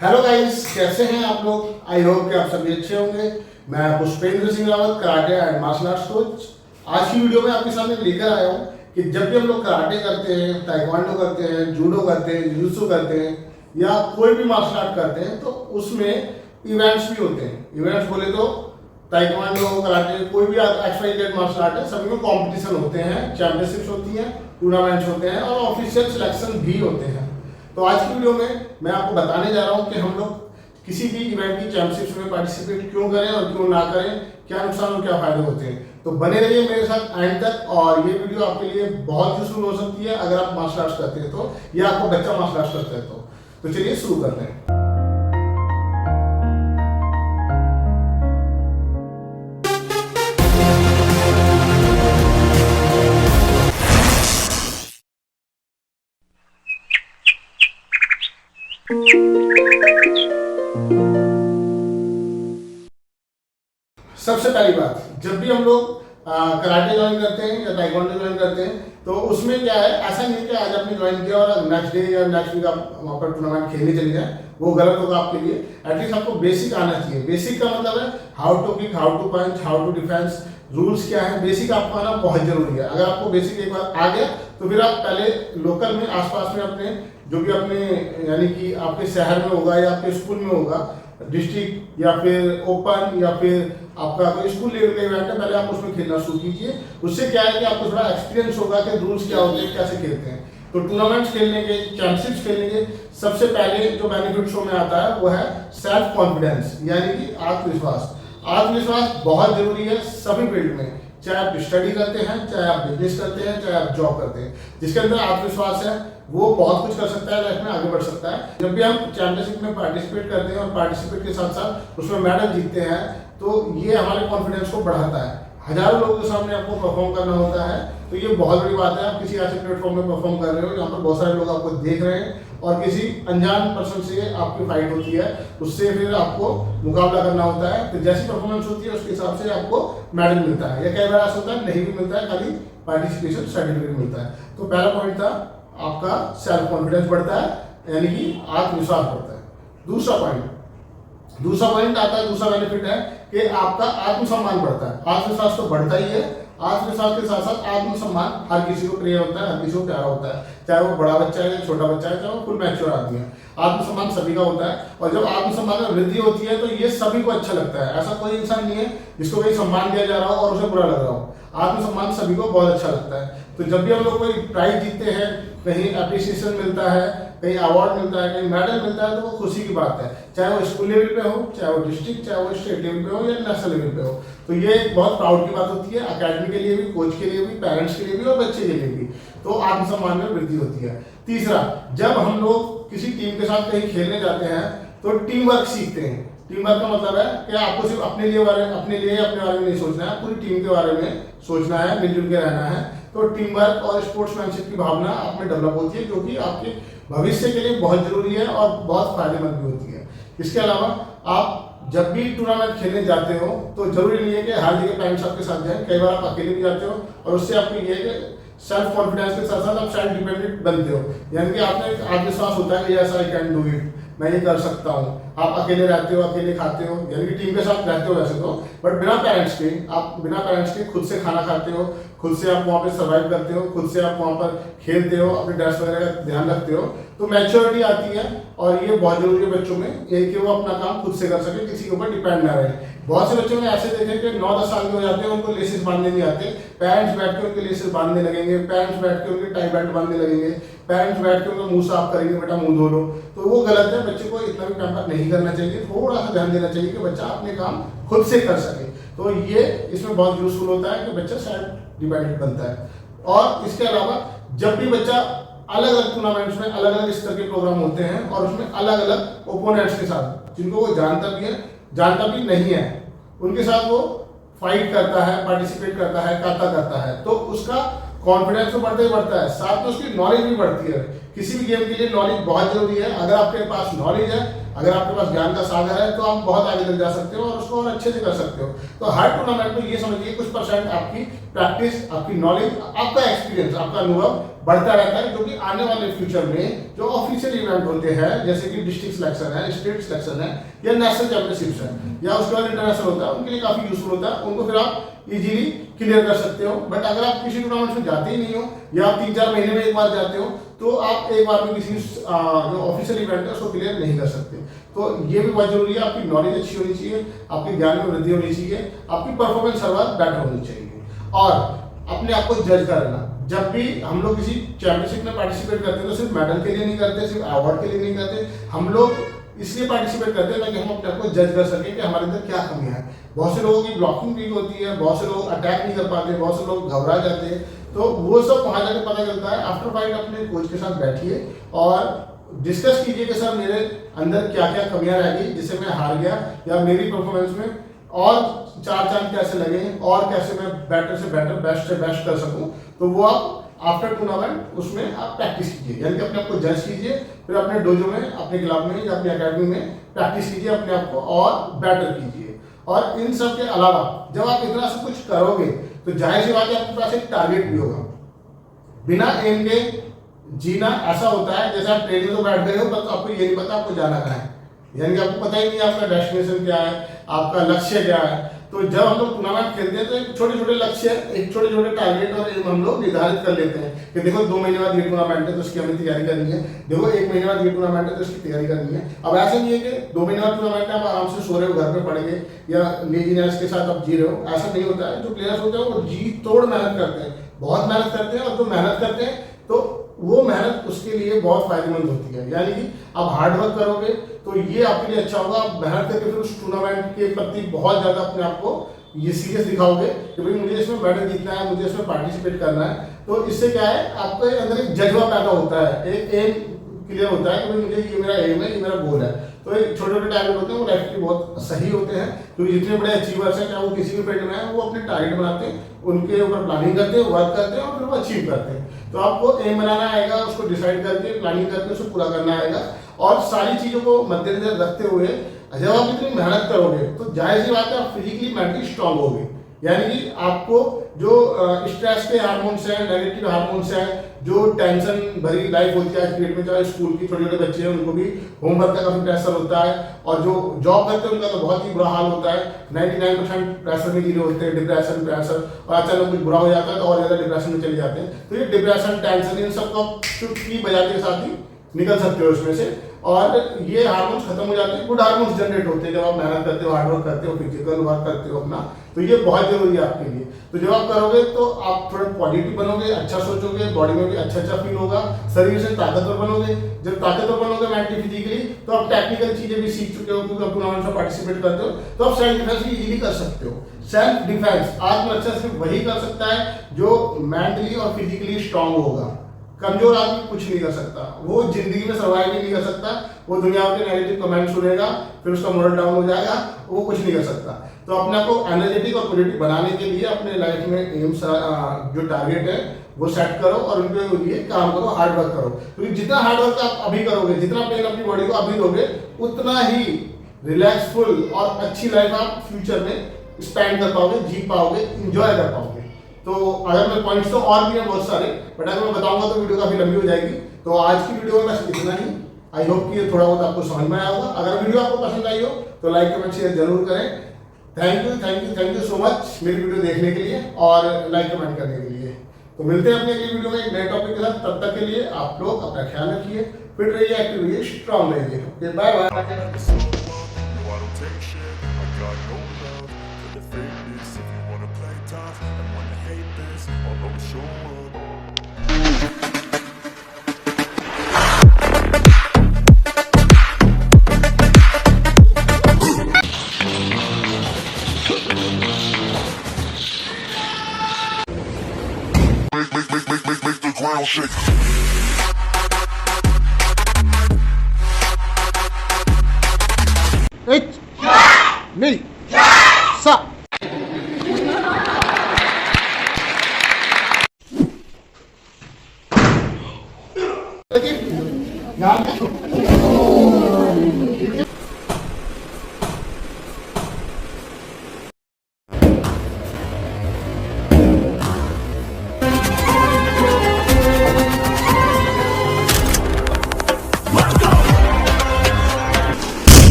Hello guys, कैसे हैं आप लोग। आई होप कि आप सभी अच्छे होंगे। मैं Pushpendra Singh Rawat, karate and martial arts coach. आज की वीडियो में आपके सामने लेकर आया हूँ कि जब भी हम लोग कराटे करते हैं, ताइक्वांडो करते हैं, जूडो करते हैं, जिujutsu करते हैं या कोई भी मार्शल आर्ट करते हैं तो उसमें इवेंट्स भी होते हैं। इवेंट्स बोले तो ताइक्वांडो, कराटे, कोई भी एक्सवाइजेड मार्शल आर्ट है, सभी में कॉम्पिटिशन होते हैं, चैंपियनशिप्स होती हैं, टूर्नामेंट्स होते हैं और ऑफिशियल सिलेक्शन भी होते हैं। तो आज की वीडियो में मैं आपको बताने जा रहा हूं कि हम लोग किसी भी इवेंट की चैंपियनशिप्स में पार्टिसिपेट क्यों करें और क्यों ना करें, क्या नुकसान और क्या फायदे होते हैं। तो बने रहिए मेरे साथ एंड तक और ये वीडियो आपके लिए बहुत यूजफुल हो सकती है अगर आप मार्शल आर्ट्स करते हैं तो, या आपको बच्चा मार्शल आर्ट्स करता है तो चलिए शुरू करते हैं। सबसे पहली बात, जब भी हम लोग कराटे ज्वाइन करते हैं या ताइक्वांडो ज्वाइन करते हैं तो उसमें क्या है, ऐसा नहीं कि आज आपने ज्वाइन किया और नेक्स्ट डे या नेक्स्ट वीक आप वहाँ पर टूर्नामेंट खेलने चले जाए, वो गलत होगा आपके लिए। एटलीस्ट आपको बेसिक आना चाहिए। बेसिक का मतलब है how to kick, how to punch, how to defence, rules क्या है, बेसिक आपको आना बहुत जरूरी है। अगर आपको बेसिक एक बार आ गया तो फिर आप पहले लोकल में, आसपास में अपने जो भी अपने यानी कि आपके शहर में होगा या आपके स्कूल में होगा, डिस्ट्रिक्ट या फिर ओपन या फिर आपका कोई स्कूल लेवल का इवेंट है, पहले आप उसमें खेलना शुरू कीजिए। उससे क्या है कि आपको थोड़ा एक्सपीरियंस होगा कि रूल्स क्या होते हैं, कैसे खेलते हैं। तो टूर्नामेंट्स खेलने के, चैंपियनशिप्स खेलने के सबसे पहले जो बेनिफिट शो में आता है वो है सेल्फ कॉन्फिडेंस, यानी कि आत्मविश्वास। आत्मविश्वास बहुत जरूरी है सभी फील्ड में, चाहे आप स्टडी करते हैं, चाहे आप बिजनेस करते हैं, चाहे आप जॉब करते हैं। जिसके अंदर आत्मविश्वास है वो बहुत कुछ कर सकता है, लाइफ में आगे बढ़ सकता है। जब भी हम चैंपियनशिप में पार्टिसिपेट करते हैं और पार्टिसिपेट के साथ साथ उसमें मेडल जीतते हैं तो ये हमारे कॉन्फिडेंस को बढ़ाता है। हजारों लोगों के सामने आपको परफॉर्म करना होता है तो ये बहुत बड़ी बात है। आप किसी ऐसे प्लेटफॉर्म में परफॉर्म कर रहे हो जहाँ पर बहुत सारे लोग आपको देख रहे हैं और किसी अनजान पर्सन से आपकी फाइट होती है, उससे फिर आपको मुकाबला करना होता है। तो जैसी परफॉर्मेंस होती है उसके हिसाब से आपको मेडल मिलता है, या कई बार ऐसा होता है नहीं भी मिलता है, खाली पार्टिसिपेशन सर्टिफिकेट मिलता है। तो पहला पॉइंट था आपका सेल्फ कॉन्फिडेंस बढ़ता है, यानी कि आत्मविश्वास बढ़ता है। दूसरा पॉइंट आता है, दूसरा बेनिफिट है कि आपका आत्मसम्मान बढ़ता है। आत्मविश्वास तो बढ़ता ही है, आत्मविश्वास के साथ साथ आत्मसम्मान हर किसी को प्रिय होता है, हर किसी को प्यारा होता है, चाहे वो बड़ा बच्चा है, छोटा बच्चा है, चाहे वो फुल मैच्योर आदमी है। आत्मसम्मान सभी का होता है और जब आत्मसम्मान में वृद्धि होती है तो ये सभी को अच्छा लगता है। ऐसा कोई इंसान नहीं है जिसको कहीं सम्मान दिया जा रहा हो और उसे बुरा लग रहा हो। आत्मसम्मान सभी को बहुत अच्छा लगता है। तो जब भी हम लोग कोई प्राइज जीतते हैं, कहीं अप्रिसिएशन मिलता है, कहीं अवार्ड मिलता है, कहीं मेडल मिलता है, तो वो खुशी की बात है। चाहे वो स्कूल लेवल पे हो, चाहे वो डिस्ट्रिक्ट, चाहे वो स्टेट लेवल पे हो या नेशनल लेवल पे हो, तो ये एक बहुत प्राउड की बात होती है, अकेडमी के लिए भी, कोच के लिए भी, पेरेंट्स के लिए भी और बच्चे के लिए भी। तो आत्मसम्मान में वृद्धि होती है। तीसरा, जब हम लोग किसी टीम के साथ कहीं खेलने जाते हैं तो टीम वर्क सीखते हैं। टीम वर्क का मतलब है कि आपको सिर्फ अपने लिए अपने बारे में नहीं सोचना है, पूरी टीम के बारे में सोचना है, मिलजुल के रहना है। तो टीम वर्क और स्पोर्ट्समैनशिप की भावना आप में डेवलप होती है, जो कि आपके भविष्य के लिए बहुत जरूरी है और बहुत फायदेमंद भी होती है। इसके अलावा आप जब भी टूर्नामेंट खेलने जाते हो तो जरूरी नहीं है कि हर जगह पेरेंट्स आपके साथ जाएं, कई बार आप अकेले भी जाते हो और उससे आपको ये है कि सेल्फ कॉन्फिडेंस के साथ साथ आप सेल्फ डिपेंडेंट बनते हो, यानी कि आपने एक आत्मविश्वास होता है कि yes I can do it, मैं ये कर सकता हूँ। आप अकेले रहते हो, अकेले खाते हो, यानी कि टीम के साथ रहते हो वैसे तो, बट बिना पेरेंट्स के खुद से खाना खाते हो, खुद से आप वहाँ पे सर्वाइव करते हो, खुद से आप वहाँ पर खेलते हो, अपने ड्रेस वगैरह का ध्यान रखते हो, तो मैच्योरिटी आती है। और ये बहुत जरूरी है बच्चों में, ये कि वो अपना काम खुद से कर सके, किसी के ऊपर डिपेंड ना रहे। बहुत से बच्चों में ऐसे देखे कि 9-10 साल के हो जाते हैं, उनको लेसेस बांधने नहीं आते, पेरेंट्स बैठ के उनके लेसेस बांधने लगेंगे, पेरेंट्स बैठ के उनके टाई बेल्ट बांधने लगेंगे, पेरेंट्स बैठ के उनका मुंह साफ करेंगे, बेटा मुंह धो लो। तो वो गलत है। बच्चे को इतना भी पैम्पर नहीं करना चाहिए, थोड़ा सा ध्यान देना चाहिए कि बच्चा अपने काम खुद से कर सके। तो ये इसमें बहुत यूजफुल होता है कि बच्चा सेल्फ डिपेंडेंट बनता है। और इसके अलावा जब भी बच्चा अलग अलग टूर्नामेंट्स में अलग अलग स्तर के प्रोग्राम होते हैं और उसमें अलग अलग ओपोनेंट्स के साथ, जिनको वो जानता भी है, जानता भी नहीं है, उनके साथ वो फाइट करता है, पार्टिसिपेट करता है, करता है, तो उसका कॉन्फिडेंस तो बढ़ता ही बढ़ता है, साथ में उसकी नॉलेज भी बढ़ती है। किसी भी गेम के लिए नॉलेज बहुत जरूरी है। अगर आपके पास नॉलेज है, अगर आपके पास ज्ञान का सागर है, तो आप बहुत आगे तक जा सकते हो और उसको और अच्छे से कर सकते हो। तो हर टूर्नामेंट में ये समझिए कुछ परसेंट आपकी प्रैक्टिस, आपकी नॉलेज, आपका एक्सपीरियंस, आपका अनुभव बढ़ता रहता है, जो कि आने वाले फ्यूचर में जो ऑफिशियल इवेंट होते हैं, जैसे कि डिस्ट्रिक्ट सिलेक्शन है, स्टेट सिलेक्शन है, या नेशनल चैंपियनशिप्स है, या उसके बाद इंटरनेशनल होता है, उनके लिए काफी यूजफुल होता है। उनको फिर आप इजीली क्लियर कर सकते हो। बट अगर आप किसी टूर्नामेंट में जाते ही नहीं हो, या आप 3-4 महीने में एक बार जाते हो, तो आप एक बार में किसी जो ऑफिशियल इवेंट है उसको क्लियर नहीं कर सकते। तो ये भी बहुत जरूरी है, आपकी नॉलेज अच्छी होनी चाहिए, आपके ज्ञान में वृद्धि होनी चाहिए, आपकी परफॉर्मेंस हर बार बेटर होनी चाहिए, और अपने आप को जज करना। जब भी हम लोग किसी चैंपियनशिप में पार्टिसिपेट करते हैं तो सिर्फ मेडल के लिए नहीं करते, सिर्फ अवार्ड के लिए नहीं करते, हम लोग इसलिए पार्टिसिपेट करते हैं ताकि हम अपने आप को जज कर सकें कि हमारे अंदर क्या कमियां हैं। बहुत से लोगों की ब्लॉकिंग भी होती है, बहुत से लोग अटैक नहीं कर पाते, बहुत से लोग घबरा जाते हैं, तो वो सब वहां जाके पता चलता है। आफ्टर फाइट अपने कोच के साथ बैठिए और डिस्कस कीजिए कि सर मेरे अंदर क्या क्या कमियां रह गई जिससे मैं हार गया, या मेरी परफॉर्मेंस में और 4 चांद कैसे लगे, और कैसे मैं बेटर से बेटर, बेस्ट से बेस्ट कर सकूं। तो वो आप आफ्टर टूर्नामेंट उसमें आप प्रैक्टिस कीजिए, यानी कि अपने आप को जज कीजिए, फिर अपने डोजो में, अपने क्लब में या अपनी अकेडमी में प्रैक्टिस कीजिए, अपने आप को और बेटर कीजिए। और इन सब के अलावा जब आप इतना सब कुछ करोगे तो जाहिर सी बात है आपके पास एक टारगेट भी होगा। बिना एम के जीना ऐसा होता है जैसे आप ट्रेन में तो बैठ गए हो, बस आपको ये नहीं पता आपको जाना कहाँ है, यानी कि आपको पता ही नहीं आपका डेस्टिनेशन क्या है, आपका लक्ष्य क्या है। तो जब हम लोग टूर्नामेंट खेलते हैं तो एक छोटे छोटे लक्ष्य, एक छोटे छोटे टारगेट और एम हम लोग निर्धारित कर लेते हैं कि देखो 2 महीने बाद ये टूर्नामेंट है तो उसकी हमें तैयारी करनी है, देखो 1 महीने बाद ये टूर्नामेंट है तो उसकी तैयारी करनी है। अब ऐसा नहीं है कि 2 महीने बाद टूर्नामेंट है आप आराम से सो रहे हो, घर पे पड़ गए या लेजीनेस के साथ आप जी रहे हो, ऐसा नहीं होता है। जो प्लेयर्स होते हैं वो जी तोड़ मेहनत करते हैं, बहुत मेहनत करते हैं, और जो मेहनत करते हैं तो वो मेहनत उसके लिए बहुत फायदेमंद होती है। यानी कि आप हार्ड वर्क करोगे तो ये आपके लिए अच्छा होगा। आप मेहनत करके फिर उस टूर्नामेंट के प्रति बहुत ज्यादा अपने आप को ये सीरियस दिखाओगे कि भाई मुझे इसमें मेडल जीतना है, मुझे इसमें पार्टिसिपेट करना है। तो इससे क्या है, आपके अंदर एक जज्बा पैदा होता है, एक एम क्लियर होता है कि भाई मुझे ये मेरा एम है, ये मेरा गोल है। तो एक छोटे छोटे टारगेट होते हैं वो लाइफ के बहुत सही होते हैं, क्योंकि जितने बड़े अचीवर्स हैं चाहे वो किसी भी फील्ड में है, वो अपने टारगेट बनाते हैं, उनके ऊपर प्लानिंग करते हैं, वर्क करते हैं और फिर वो अचीव करते हैं। तो आपको एम बनाना आएगा, उसको डिसाइड करके प्लानिंग करके उसको पूरा करना आएगा, और सारी चीजों को मद्देनजर रखते हुए जब आप इतनी मेहनत करोगे तो जाहिर सी बात है आप फिजिकली मेंटली स्ट्रांग होगे। यानी कि आपको जो स्ट्रेस के हार्मोन्स हैं, नेगेटिव हार्मोन्स हैं, जो टेंशन भरी लाइफ होती है क्रिकेट में, चाहे स्कूल की छोटे छोटे बच्चे हैं उनको भी होमवर्क का काफी प्रेशर होता है, और जो जॉब करते हैं उनका तो बहुत ही बुरा हाल होता है। 99% प्रेशर में जीरो होते हैं, डिप्रेशन, प्रेशर, और अचानक कुछ बुरा हो जाता है तो और ज्यादा डिप्रेशन में चले जाते हैं। तो ये डिप्रेशन, टेंशन, इन सबका चुटकी बजाते के साथ ही निकल सकते हो इसमें से, और ये हार्मोन्स खत्म हो जाते हैं, गुड हार्मोन्स जनरेट होते हैं जब आप मेहनत करते हो, हार्ड वर्क करते हो, फिजिकल वर्क करते हो अपना। तो ये बहुत जरूरी है आपके लिए। तो जब आप करोगे तो आप थोड़ा पॉजिटिव बनोगे, अच्छा सोचोगे, बॉडी में भी अच्छा फील होगा, शरीर से ताकतवर बनोगे। जब ताकतवर बनोगे मेंटली फिजिकली, तो आप टेक्निकल चीजें भी सीख चुके हो, क्योंकि आप टूर्नामेंट में पार्टिसिपेट करते हो, तो आप सेल्फ डिफेंस भी इजीली कर सकते हो। सेल्फ डिफेंस, आत्मरक्षा सिर्फ वही कर सकता है जो मेंटली और फिजिकली स्ट्रांग होगा। कमजोर आदमी कुछ नहीं कर सकता, वो जिंदगी में सर्वाइव ही नहीं कर सकता, वो दुनिया के नेगेटिव कमेंट सुनेगा, फिर उसका मोरल डाउन हो जाएगा, वो कुछ नहीं कर सकता। तो अपने आप को एनर्जेटिक और पॉजिटिव बनाने के लिए अपने लाइफ में एम्स जो टारगेट है वो सेट करो और उनके लिए काम करो, हार्ड वर्क करो। क्योंकि जितना हार्ड वर्क आप अभी करोगे, जितना पेन अपनी बॉडी को अभी दोगे, उतना ही रिलैक्सफुल और अच्छी लाइफ आप फ्यूचर में स्पेंड कर पाओगे, जी पाओगे, इंजॉय कर पाओगे। तो अगर मैं पॉइंट्स तो और भी हैं बहुत सारे, बट अगर मैं बताऊंगा तो वीडियो काफी लंबी हो जाएगी। तो आज की वीडियो में बस इतना ही। आई होप कि ये थोड़ा बहुत आपको समझ में आया होगा। अगर वीडियो आपको पसंद आई हो तो लाइक, कमेंट, शेयर जरूर करें। थैंक यू सो मच मेरी वीडियो देखने के लिए और लाइक कमेंट करने के लिए। तो मिलते हैं अपने अगली वीडियो में एक नए टॉपिक के साथ। तब तक के लिए आप लोग अपना ख्याल रखिए, फिट रहिए, एक्टिव रहिए, स्ट्रांग रहिए। Okay, bye bye. Make the ground shake. Me. Sa.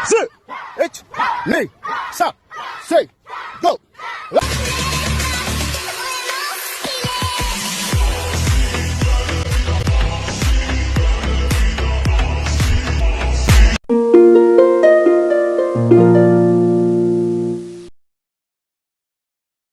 4 3 2 1 sa say